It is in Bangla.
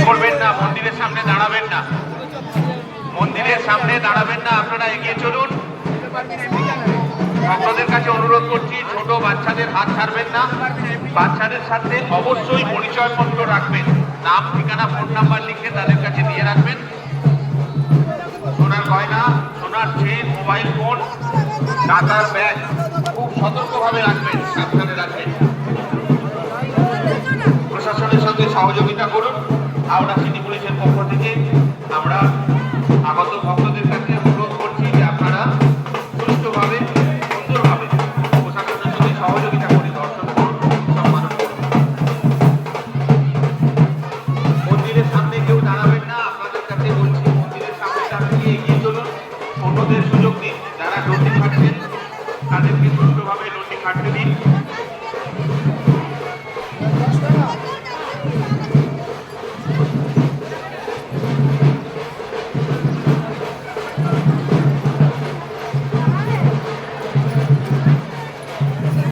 করবেন না, মন্দিরের সামনে দাঁড়াবেন না, মন্দিরের সামনে দাঁড়াবেন না, আপনারা এগিয়ে চলুন। ভক্তদের কাছে অনুরোধ করছি, ছোট বাচ্চাদের হাত ছাড়বেন না। বাচ্চাদের সাথে অবশ্যই পরিচয়পত্র রাখবেন, নাম ঠিকানা ফোন নাম্বার লিখে তাদের কাছে দিয়ে রাখবেন। সোনার গয়না, সোনার চেন, মোবাইল ফোন, টাকার ব্যাগ খুব সতর্কভাবে রাখবেন, সাবধানে রাখবেন। প্রশাসনের সঙ্গে সহযোগিতা করুন। হাওড়া সিটি পুলিশের পক্ষ থেকে